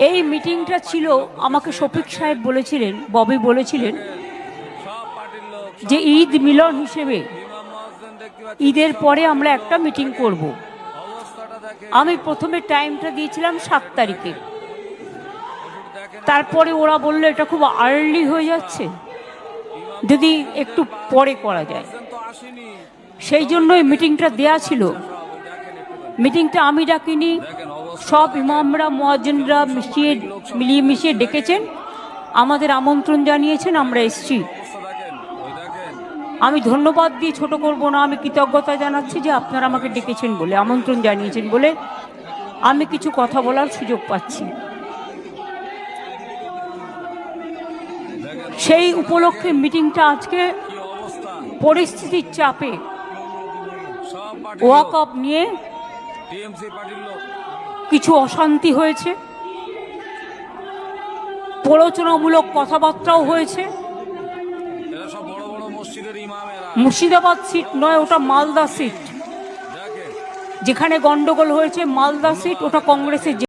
এই মিটিংটা ছিল, আমাকে শফিক সাহেব বলেছিলেন, ববি বলেছিলেন যে ঈদ মিলন হিসেবে ঈদের পরে আমরা একটা মিটিং করব। আমি প্রথমে টাইমটা দিয়েছিলাম 7 তারিখে, তারপরে ওরা বললো এটা খুব আর্লি হয়ে যাচ্ছে, যদি একটু পরে করা যায়। সেই জন্যই মিটিংটা দেয়া ছিল। মিটিংটা আমি ডাকিনি, সব ইমামরা মুয়াজ্জিনরা মিলিয়ে মিশিয়ে ডেকেছেন, আমাদের আমন্ত্রণ জানিয়েছেন, আমরা এসছি। আমি ধন্যবাদ দিয়ে ছোট করব না, আমি কৃতজ্ঞতা জানাচ্ছি যে আপনারা আমাকে ডেকেছেন বলে, আমন্ত্রণ জানিয়েছেন বলে আমি কিছু কথা বলার সুযোগ পাচ্ছি। সেই উপলক্ষে মিটিংটা আজকে পরিস্থিতির চাপে ওয়াকফ নিয়ে কিছু অশান্তি হয়েছে, প্ররোচনামূলক কথাবার্তাও হয়েছে। মুর্শিদাবাদ সিট নয়, ওটা মালদা সিট। যেখানে গন্ডগোল হয়েছে মালদা সিট, ওটা কংগ্রেসের